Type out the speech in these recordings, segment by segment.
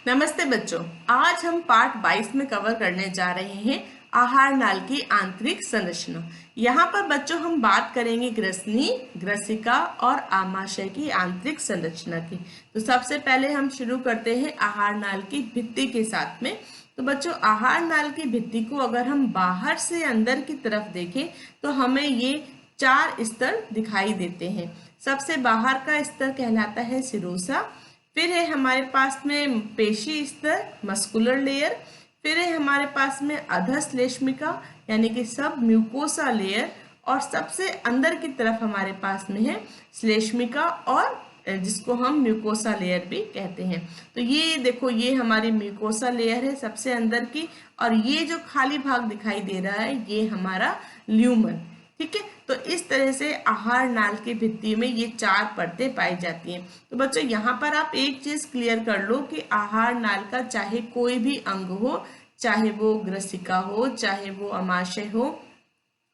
नमस्ते बच्चों। आज हम पार्ट 22 में कवर करने जा रहे हैं आहार नाल की आंतरिक संरचना। यहाँ पर बच्चों हम बात करेंगे ग्रसनी, ग्रसिका और आमाशय की आंतरिक संरचना की। तो सबसे पहले हम शुरू करते हैं आहार नाल की भित्ति के साथ में। तो बच्चों, आहार नाल की भित्ति को अगर हम बाहर से अंदर की तरफ देखें तो हमें ये 4 स्तर दिखाई देते हैं। सबसे बाहर का स्तर कहलाता है सिरोसा, फिर है हमारे पास में पेशी स्तर, मस्कुलर लेयर, फिर है हमारे पास में अधश्लेष्मिका यानी कि सब म्यूकोसा लेयर, और सबसे अंदर की तरफ हमारे पास में है श्लेष्मिका और जिसको हम म्यूकोसा लेयर भी कहते हैं। तो ये देखो, ये हमारी म्यूकोसा लेयर है सबसे अंदर की, और ये जो खाली भाग दिखाई दे रहा है ये हमारा ल्यूमन। ठीक है, तो इस तरह से आहार नाल की भित्ति में ये 4 परतें पाई जाती हैं। तो बच्चों, यहाँ पर आप एक चीज क्लियर कर लो कि आहार नाल का चाहे कोई भी अंग हो, चाहे वो ग्रसिका हो, चाहे वो अमाशय हो,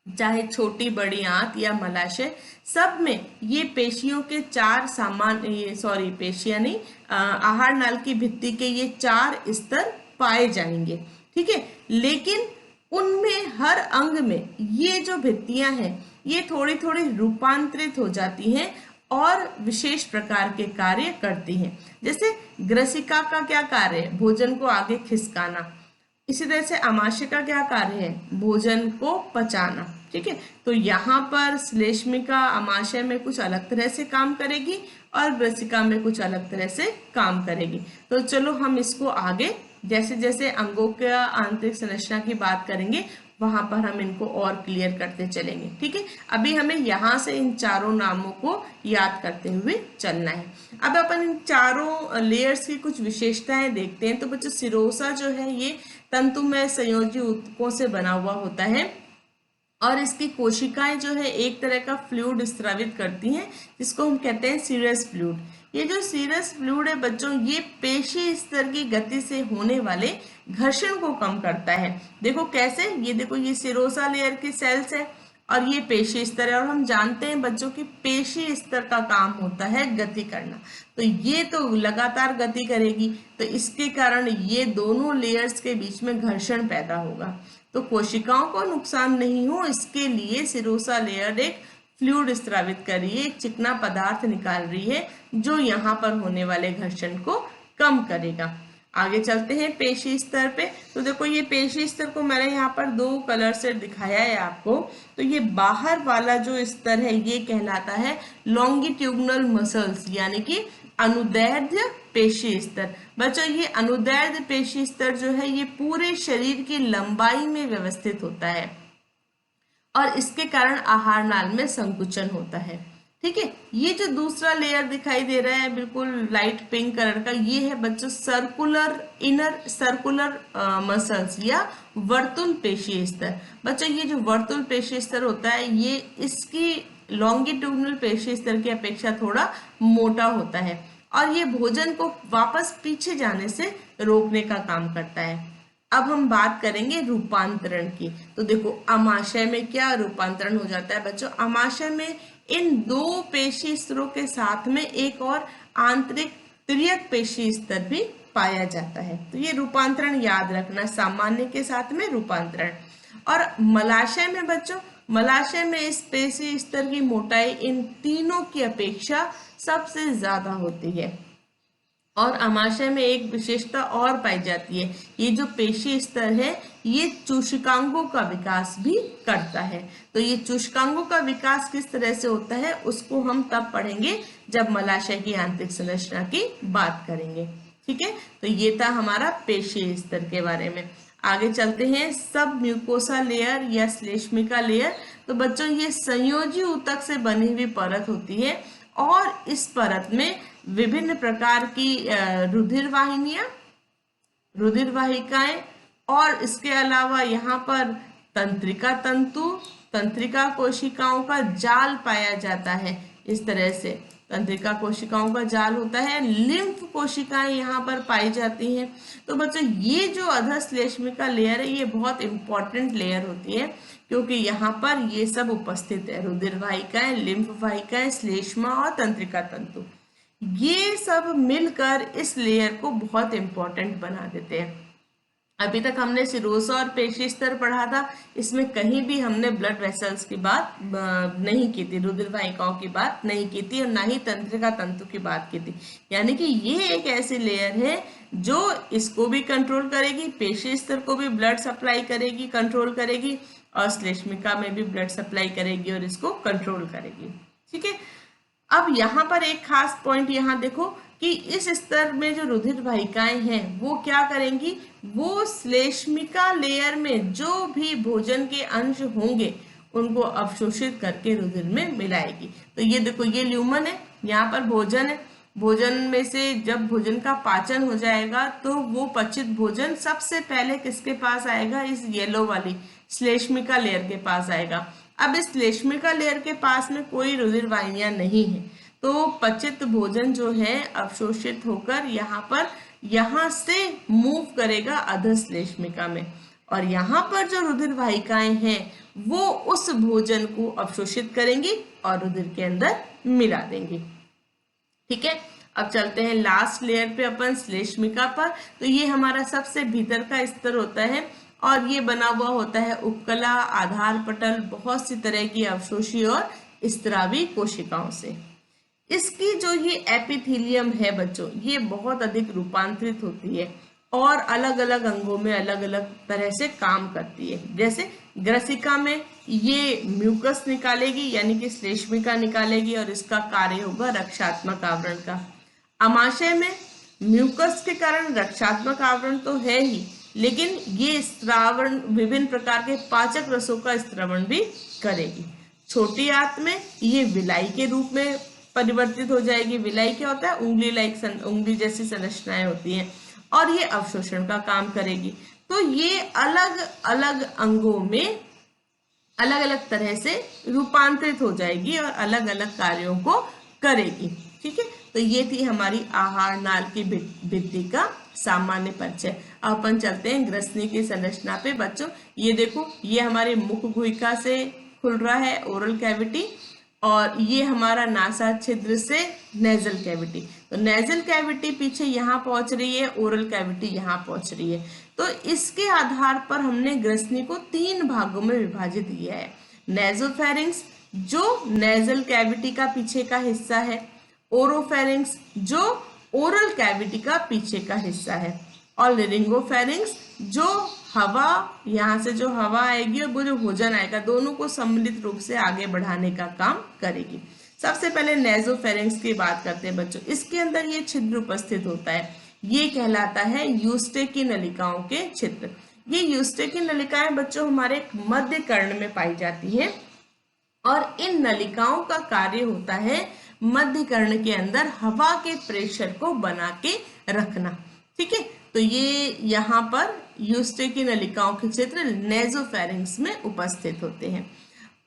चाहे छोटी बड़ी आंत या मलाशय, सब में ये पेशियों के 4 पेशियां नहीं, आहार नाल की भित्ति के ये 4 स्तर पाए जाएंगे। ठीक है, लेकिन उनमें हर अंग में ये जो भित्तियां हैं ये थोड़ी थोड़ी रूपांतरित हो जाती हैं और विशेष प्रकार के कार्य करती हैं। जैसे ग्रसिका का क्या कार्य है? भोजन को आगे खिसकाना। इसी तरह से आमाशय का क्या कार्य है? भोजन को पचाना। ठीक है, तो यहाँ पर श्लेष्मिका आमाशय में कुछ अलग तरह से काम करेगी और ग्रसिका में कुछ अलग तरह से काम करेगी। तो चलो हम इसको आगे जैसे जैसे अंगों का आंतरिक संरचना की बात करेंगे वहां पर हम इनको और क्लियर करते चलेंगे। ठीक है, अभी हमें यहाँ से इन चारों नामों को याद करते हुए चलना है। अब अपन इन चारों लेयर्स की कुछ विशेषताएं देखते हैं। तो बच्चों, सिरोसा जो है ये तंतुमय संयोजी ऊतकों से बना हुआ होता है और इसकी कोशिकाएं जो है एक तरह का फ्लूइड स्रावित करती हैं जिसको हम कहते हैं सीरस फ्लूइड। ये जो सीरस फ्लूइड है बच्चों, ये पेशी स्तर की गति से होने वाले घर्षण को कम करता है। देखो कैसे, ये देखो, ये सिरोसा लेयर की सेल्स है और ये पेशी स्तर है, और हम जानते हैं बच्चों की पेशी स्तर का काम होता है गति करना। तो ये तो लगातार गति करेगी, तो इसके कारण ये दोनों लेयर्स के बीच में घर्षण पैदा होगा। तो कोशिकाओं को नुकसान नहीं हो इसके लिए सिरोसा लेयर एक फ्लूइड स्रावित कर रही है, एक चिकना पदार्थ निकाल रही है जो यहाँ पर होने वाले घर्षण को कम करेगा। आगे चलते हैं पेशी स्तर पे। तो देखो, ये पेशी स्तर को मैंने यहाँ पर 2 कलर से दिखाया है आपको। तो ये बाहर वाला जो स्तर है ये कहलाता है लॉन्गिट्यूडनल मसल्स यानी कि अनुदैर्ध्य पेशी स्तर। बच्चों, ये अनुदैर्ध्य पेशी स्तर जो है ये पूरे शरीर की लंबाई में व्यवस्थित होता है और इसके कारण आहार नाल में संकुचन होता है। ठीक है, ये जो दूसरा लेयर दिखाई दे रहा है बिल्कुल लाइट पिंक कलर का, ये है बच्चों इनर सर्कुलर मसल्स या वर्तुल पेशी स्तर। बच्चों, ये जो वर्तुल पेशी स्तर होता है ये इसकी लॉन्गिट्यूडनल पेशी स्तर की अपेक्षा थोड़ा मोटा होता है और ये भोजन को वापस पीछे जाने से रोकने का काम करता है। अब हम बात करेंगे रूपांतरण की। तो देखो, अमाशय में क्या रूपांतरण हो जाता है बच्चों? अमाशय में इन 2 पेशी स्तरों के साथ में एक और आंतरिक तिर्यक पेशी स्तर भी पाया जाता है। तो ये रूपांतरण याद रखना, सामान्य के साथ में रूपांतरण। और मलाशय में बच्चों, मलाशय में इस पेशी स्तर की मोटाई इन तीनों की अपेक्षा सबसे ज्यादा होती है। और अमाशय में एक विशेषता और पाई जाती है, ये जो पेशी स्तर है ये चूषकांगों का विकास भी करता है। तो ये चूषकांगों का विकास किस तरह से होता है उसको हम तब पढ़ेंगे जब मलाशय की आंतरिक संरचना की बात करेंगे। ठीक है, तो ये था हमारा पेशी स्तर के बारे में। आगे चलते हैं सब म्यूकोसा लेयर या श्लेष्मिका लेयर। तो बच्चों, ये संयोजी ऊतक से बनी हुई परत होती है और इस परत में विभिन्न प्रकार की रुधिर वाहिकाएं और इसके अलावा यहाँ पर तंत्रिका तंतु, तंत्रिका कोशिकाओं का जाल पाया जाता है। इस तरह से तंत्रिका कोशिकाओं का जाल होता है, लिम्फ कोशिकाएं यहाँ पर पाई जाती हैं। तो बच्चों, ये जो अधश्लेष्मिका लेयर है ये बहुत इंपॉर्टेंट लेयर होती है क्योंकि यहाँ पर ये सब उपस्थित है, रुधिर वाहिकाएं, लिम्फ वाहिकाएं, श्लेष्मा और तंत्रिका तंतु। ये सब मिलकर इस लेयर को बहुत इंपॉर्टेंट बना देते हैं। अभी तक हमने सिरोसा और पेशी स्तर पढ़ा था, इसमें कहीं भी हमने ब्लड वेसल्स की बात नहीं की थी, रुधिर वाहिकाओं की बात नहीं की थी, और ना ही तंत्रिका तंतु की बात की थी। यानी कि ये एक ऐसी लेयर है जो इसको भी कंट्रोल करेगी, पेशी स्तर को भी ब्लड सप्लाई करेगी, कंट्रोल करेगी, और श्लेष्मिका में भी ब्लड सप्लाई करेगी और इसको कंट्रोल करेगी। ठीक है, अब यहाँ पर एक खास पॉइंट यहाँ देखो कि इस स्तर में जो रुधिर वाहिकाएं हैं वो क्या करेंगी, वो श्लेष्मिका लेयर में जो भी भोजन के अंश होंगे उनको अवशोषित करके रुधिर में मिलाएगी। तो ये देखो, ये ल्यूमन है, यहाँ पर भोजन है, भोजन में से जब भोजन का पाचन हो जाएगा तो वो पचित भोजन सबसे पहले किसके पास आएगा, इस येलो वाली श्लेष्मिका लेयर के पास आएगा। अब इस श्लेष्मिका लेयर के पास में कोई रुधिर वाहिनियां नहीं है, तो पचित भोजन जो है अवशोषित होकर यहाँ से मूव करेगा अधश्लेष्मिका में, और यहाँ पर जो रुधिर वाहिकाएं हैं वो उस भोजन को अवशोषित करेंगी और रुधिर के अंदर मिला देंगी। ठीक है, अब चलते हैं लास्ट लेयर पे अपन, श्लेष्मिका पर। तो ये हमारा सबसे भीतर का स्तर होता है और ये बना हुआ होता है उपकला, आधार पटल, बहुत सी तरह की अवशोषी और स्त्रावी कोशिकाओं से। इसकी जो ये एपिथेलियम है बच्चों, ये बहुत अधिक रूपांतरित होती है और अलग अलग अंगों में अलग अलग तरह से काम करती है। जैसे ग्रसिका में ये म्यूकस निकालेगी, यानी कि श्लेष्मिका निकालेगी, और इसका कार्य होगा रक्षात्मक आवरण का। आमाशय में म्यूकस के कारण रक्षात्मक आवरण तो है ही, लेकिन ये स्रावण विभिन्न प्रकार के पाचक रसों का स्त्रवण भी करेगी। छोटी आंत में ये विलाई के रूप में परिवर्तित हो जाएगी। विलाई क्या होता है, उंगली जैसी संरचनाएं होती हैं, और ये अवशोषण का काम करेगी। तो ये अलग अलग अंगों में अलग अलग तरह से रूपांतरित हो जाएगी और अलग अलग कार्यों को करेगी। ठीक है, तो ये थी हमारी आहार नाल की भित्ति का सामान्य परिचय। अब अपन चलते हैं ग्रसनी की संरचना पे बच्चों। ये देखो, ये हमारे मुख गुहिका से खुल रहा है ओरल कैविटी, और ये हमारा नासा छिद्र से नेजल कैविटी। तो नेजल कैविटी पीछे यहाँ पहुंच रही है, ओरल कैविटी यहाँ पहुंच रही है। तो इसके आधार पर हमने ग्रसनी को 3 भागों में विभाजित किया है। नेजोफेरिंक्स जो नेजल कैविटी का पीछे का हिस्सा है, ओरोफेरिंक्स जो ओरल कैविटी का पीछे का हिस्सा है, और लिरिंगोफेरिंक्स जो हवा, यहाँ से जो हवा आएगी और वो जो भोजन आएगा, दोनों को सम्मिलित रूप से आगे बढ़ाने का काम करेगी। सबसे पहले नेजोफेरिंक्स की बात करते हैं बच्चों। इसके अंदर ये छिद्र उपस्थित होता है, ये कहलाता है यूस्टे नलिकाओं के छिद्र। ये यूस्टे नलिकाएं बच्चों हमारे मध्य कर्ण में पाई जाती है, और इन नलिकाओं का कार्य होता है मध्य कर्ण के अंदर हवा के प्रेशर को बना के रखना। ठीक है, तो ये यहाँ पर यूस्टे की नलिकाओं के क्षेत्र नेजोफेरिंक्स में उपस्थित होते हैं।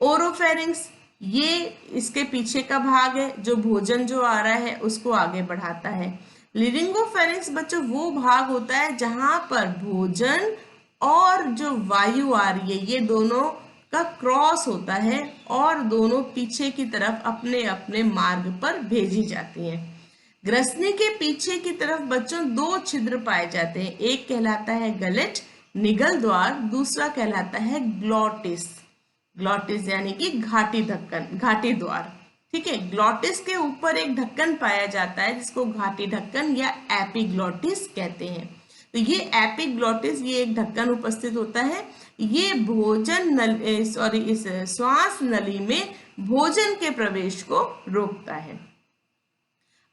ओरोफेरिंक्स ये इसके पीछे का भाग है, जो भोजन जो आ रहा है उसको आगे बढ़ाता है। लिरिंगोफेरिंक्स बच्चों वो भाग होता है जहां पर भोजन और जो वायु आ रही है ये दोनों का क्रॉस होता है और दोनों पीछे की तरफ अपने अपने मार्ग पर भेजी जाती हैं। ग्रसनी के पीछे की तरफ बच्चों 2 छिद्र पाए जाते हैं, एक कहलाता है गलेट निगल द्वार, दूसरा कहलाता है ग्लॉटिस। ग्लॉटिस यानी कि घाटी ढक्कन, घाटी द्वार। ठीक है, ग्लॉटिस के ऊपर एक ढक्कन पाया जाता है जिसको घाटी ढक्कन या एपिग्लॉटिस कहते हैं। तो ये एपिग्लॉटिस, ये एक ढक्कन उपस्थित होता है, ये भोजन नली इस श्वास नली में भोजन के प्रवेश को रोकता है।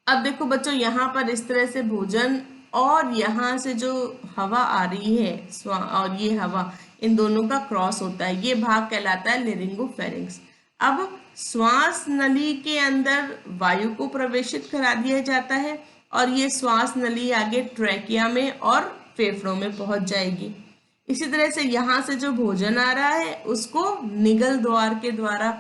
अब देखो बच्चों, यहाँ पर इस तरह से भोजन और यहाँ से जो हवा आ रही है और ये हवा, इन दोनों का क्रॉस होता है, ये भाग कहलाता है लिरिंगोफेरिंक्स। अब श्वास नली के अंदर वायु को प्रवेशित करा दिया जाता है और ये श्वास नली आगे ट्रैकिया में और फेफड़ों में पहुंच जाएगी। इसी तरह से यहाँ से जो भोजन आ रहा है उसको निगल द्वार के द्वारा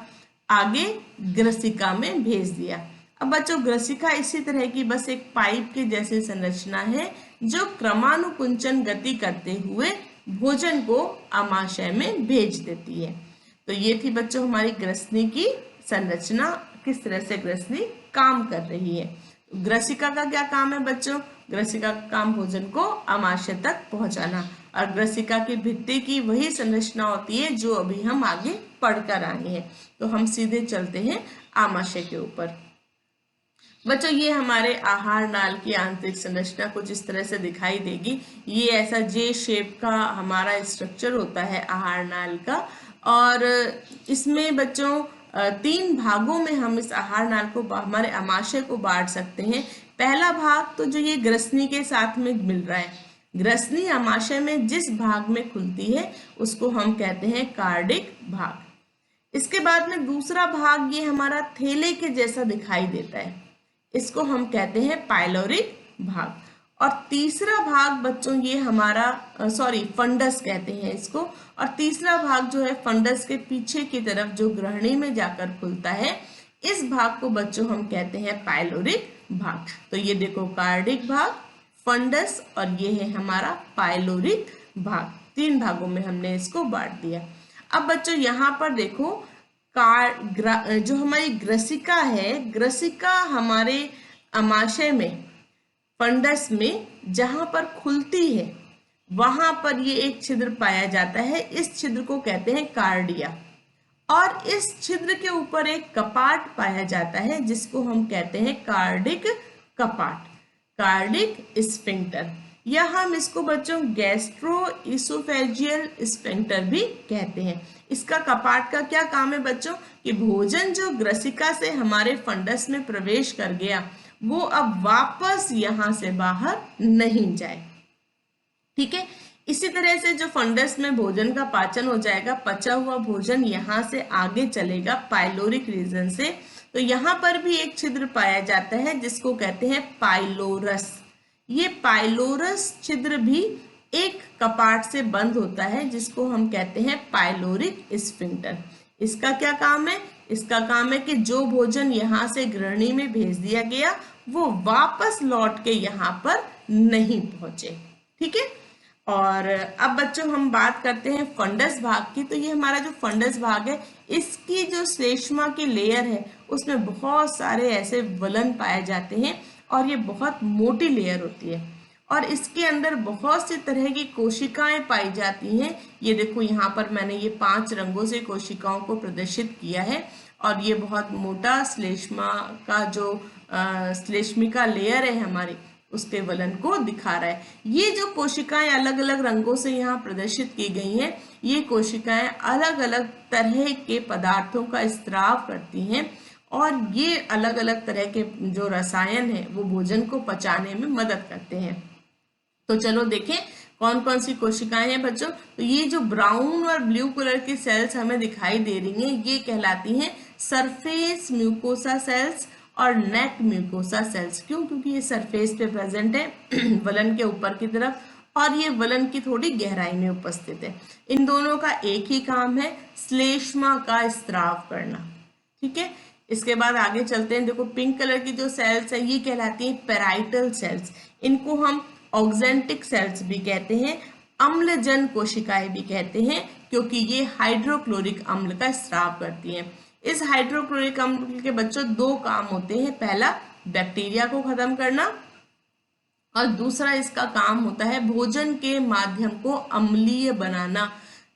आगे ग्रसिका में भेज दिया। अब बच्चों, ग्रसिका इसी तरह की बस एक पाइप के जैसी संरचना है जो क्रमानुकुंचन गति करते हुए भोजन को आमाशय में भेज देती है। तो ये थी बच्चों हमारी ग्रसनी की संरचना, किस तरह से ग्रसनी काम कर रही है। ग्रसिका का क्या काम है बच्चों? ग्रसिका का काम भोजन को आमाशय तक पहुंचाना, और ग्रसिका की भित्ति की वही संरचना होती है जो अभी हम आगे पढ़कर आए हैं। तो हम सीधे चलते हैं आमाशय के ऊपर। बच्चों ये हमारे आहार नाल की आंतरिक संरचना कुछ इस तरह से दिखाई देगी। ये ऐसा जे शेप का हमारा स्ट्रक्चर होता है आहार नाल का, और इसमें बच्चों 3 भागों में हम इस आहार नाल को, हमारे आमाशय को बांट सकते हैं। पहला भाग तो जो ये ग्रसनी के साथ में मिल रहा है, ग्रसनी आमाशय में जिस भाग में खुलती है उसको हम कहते हैं कार्डिक भाग। इसके बाद में दूसरा भाग ये हमारा थैले के जैसा दिखाई देता है, इसको हम कहते हैं पाइलोरिक भाग। और तीसरा भाग बच्चों ये हमारा फंडस कहते हैं इसको, और तीसरा भाग जो है फंडस के पीछे की तरफ जो ग्रहणी में जाकर खुलता है, इस भाग को बच्चों हम कहते हैं पाइलोरिक भाग। तो ये देखो कार्डिक भाग, फंडस और ये है हमारा पाइलोरिक भाग। 3 भागों में हमने इसको बांट दिया। अब बच्चों यहाँ पर देखो जो हमारी ग्रसिका है, ग्रसिका हमारे आमाशय में फंडस में जहां पर खुलती है वहां पर ये एक छिद्र पाया जाता है, इस छिद्र को कहते हैं कार्डिया। और इस छिद्र के ऊपर एक कपाट पाया जाता है जिसको हम कहते हैं कार्डिक कपाट, कार्डिक स्फिंक्टर, या हम इसको बच्चों गैस्ट्रो इसोफेजियल स्फिंक्टर भी कहते हैं। इसका कपाट का क्या काम है बच्चों? कि भोजन जो ग्रसिका से हमारे फंडस में प्रवेश कर गया वो अब वापस यहां से बाहर नहीं जाए। ठीक है, इसी तरह से जो फंडस में भोजन का पाचन हो जाएगा, पचा हुआ भोजन यहां से आगे चलेगा पाइलोरिक रीजन से, तो यहां पर भी एक छिद्र पाया जाता है जिसको कहते हैं पाइलोरस। ये पाइलोरस छिद्र भी एक कपाट से बंद होता है जिसको हम कहते हैं पाइलोरिक स्फिंक्टर। इसका क्या काम है? इसका काम है कि जो भोजन यहाँ से ग्रहणी में भेज दिया गया वो वापस लौट के यहाँ पर नहीं पहुंचे। ठीक है, और अब बच्चों हम बात करते हैं फंडस भाग की। तो ये हमारा जो फंडस भाग है, इसकी जो श्लेष्मा की लेयर है उसमें बहुत सारे ऐसे वलन पाए जाते हैं और ये बहुत मोटी लेयर होती है, और इसके अंदर बहुत सी तरह की कोशिकाएं पाई जाती हैं। ये देखो यहाँ पर मैंने ये 5 रंगों से कोशिकाओं को प्रदर्शित किया है, और ये बहुत मोटा श्लेष्मा का जो श्लेष्मिका लेयर है हमारी, उसके वलन को दिखा रहा है। ये जो कोशिकाएं अलग अलग रंगों से यहाँ प्रदर्शित की गई हैं, ये कोशिकाएं अलग अलग तरह के पदार्थों का स्त्राव करती हैं, और ये अलग अलग तरह के जो रसायन है वो भोजन को पचाने में मदद करते हैं। तो चलो देखें कौन कौन सी कोशिकाएं हैं बच्चों। तो ये जो ब्राउन और ब्लू कलर की सेल्स हमें दिखाई दे रही हैं, ये कहलाती हैं सरफेस म्यूकोसा सेल्स और नेक म्यूकोसा सेल्स। क्यों? क्योंकि ये सरफेस पे प्रेजेंट है वलन के ऊपर की तरफ, और ये वलन की थोड़ी गहराई में उपस्थित है। इन दोनों का एक ही काम है, श्लेष्मा का स्त्राव करना। ठीक है, इसके बाद आगे चलते हैं। देखो पिंक कलर की जो सेल्स है ये कहलाती हैं पेराइटल सेल्स। इनको हम ऑक्जेंटिक सेल्स भी कहते हैं, अम्लजन कोशिकाएं भी कहते हैं, क्योंकि ये हाइड्रोक्लोरिक अम्ल का स्राव करती हैं। इस हाइड्रोक्लोरिक अम्ल के बच्चों 2 काम होते हैं। पहला बैक्टीरिया को खत्म करना, और दूसरा इसका काम होता है भोजन के माध्यम को अम्लीय बनाना।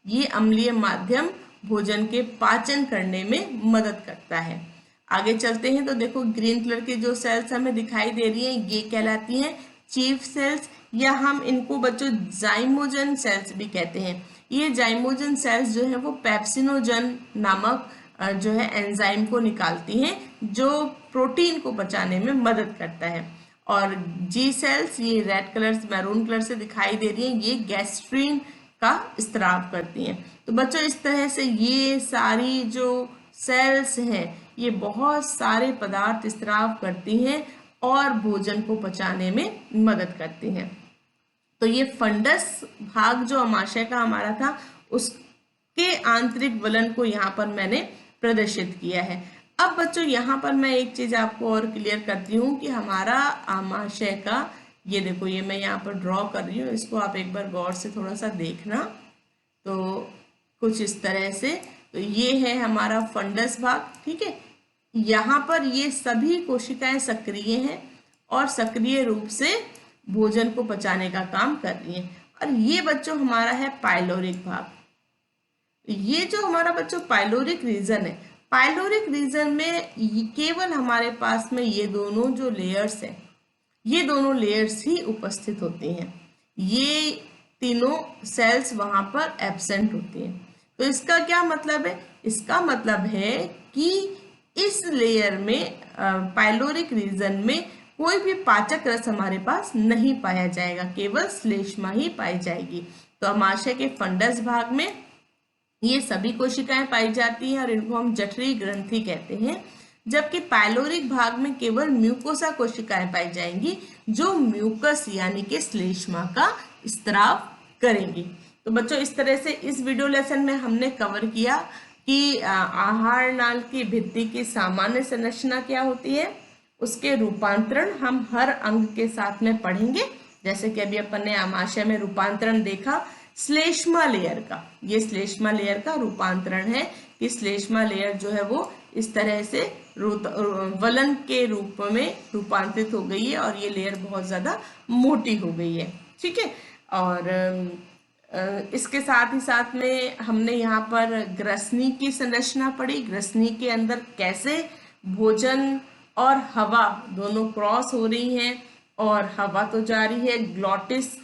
ये अम्लीय माध्यम भोजन के पाचन करने में मदद करता है। आगे चलते हैं तो देखो ग्रीन कलर की जो सेल्स हमें दिखाई दे रही हैं ये कहलाती हैं चीफ सेल्स, या हम इनको बच्चों जाइमोजन सेल्स भी कहते हैं। ये जाइमोजन सेल्स जो है वो पेप्सिनोजन नामक जो है एंजाइम को निकालती हैं जो प्रोटीन को पचाने में मदद करता है। और जी सेल्स ये रेड कलर मैरून कलर से दिखाई दे रही हैं, ये गैस्ट्रीन का स्त्राव करती हैं। तो बच्चों इस तरह से ये सारी जो सेल्स हैं ये बहुत सारे पदार्थ स्त्राव करती हैं और भोजन को पचाने में मदद करती हैं। तो ये फंडस भाग जो आमाशय का हमारा था उसके आंतरिक वलन को यहाँ पर मैंने प्रदर्शित किया है। अब बच्चों यहाँ पर मैं एक चीज आपको और क्लियर करती हूँ कि हमारा आमाशय का ये देखो, ये मैं यहाँ पर ड्रॉ कर रही हूँ, इसको आप एक बार गौर से थोड़ा सा देखना। तो कुछ इस तरह से, तो ये है हमारा फंडस भाग। ठीक है, यहाँ पर ये सभी कोशिकाएं सक्रिय हैं और सक्रिय रूप से भोजन को पचाने का काम कर रही हैं। और ये बच्चों हमारा है पाइलोरिक भाग। ये जो हमारा बच्चों पाइलोरिक रीजन है, पाइलोरिक रीजन में केवल हमारे पास में ये दोनों जो लेयर्स हैं, ये दोनों लेयर्स ही उपस्थित होती हैं। ये तीनों सेल्स वहां पर एब्सेंट होती हैं। तो इसका क्या मतलब है? इसका मतलब है कि इस लेयर में पाइलोरिक रीजन में कोई भी पाचक रस हमारे पास नहीं पाया जाएगा, केवल श्लेष्मा ही पाई जाएगी। तो अमाशय के फंडस भाग में ये सभी कोशिकाएं पाई जाती हैं और इनको हम जठरी ग्रंथि कहते हैं, जबकि पाइलोरिक भाग में केवल म्यूकोसा कोशिकाएं पाई जाएंगी जो म्यूकस यानी कि श्लेष्मा का स्त्राव करेंगी। तो बच्चों इस तरह से इस वीडियो लेसन में हमने कवर किया कि आहार नाल की भित्ति की सामान्य संरचना क्या होती है, उसके रूपांतरण हम हर अंग के साथ में पढ़ेंगे। जैसे कि अभी अपन ने आमाशय में रूपांतरण देखा श्लेष्मा लेयर का, ये श्लेष्मा लेयर का रूपांतरण है कि श्लेष्मा लेयर जो है वो इस तरह से वलन के रूप में रूपांतरित हो गई है और ये लेयर बहुत ज्यादा मोटी हो गई है। ठीक है, और इसके साथ ही साथ में हमने यहाँ पर ग्रसनी की संरचना पढ़ी। ग्रसनी के अंदर कैसे भोजन और हवा दोनों क्रॉस हो रही हैं और हवा तो जा रही है ग्लॉटिस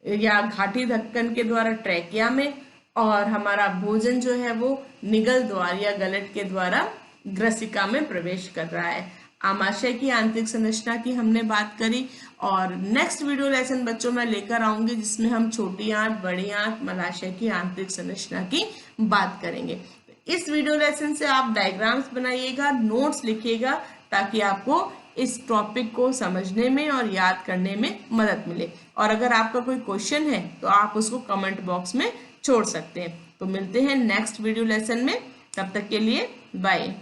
या घाटी धक्कन के द्वारा ट्रैकिया में, और हमारा भोजन जो है वो निगल द्वार या गलट के द्वारा ग्रसिका में प्रवेश कर रहा है। आमाशय की आंतरिक संरचना की हमने बात करी और नेक्स्ट वीडियो लेसन बच्चों में लेकर आऊंगी जिसमें हम छोटी आंत, बड़ी आंत, मलाशय की आंतरिक संरचना की बात करेंगे। इस वीडियो लेसन से आप डायग्राम्स बनाइएगा, नोट्स लिखिएगा ताकि आपको इस टॉपिक को समझने में और याद करने में मदद मिले। और अगर आपका कोई क्वेश्चन है तो आप उसको कमेंट बॉक्स में छोड़ सकते हैं। तो मिलते हैं नेक्स्ट वीडियो लेसन में, तब तक के लिए बाय।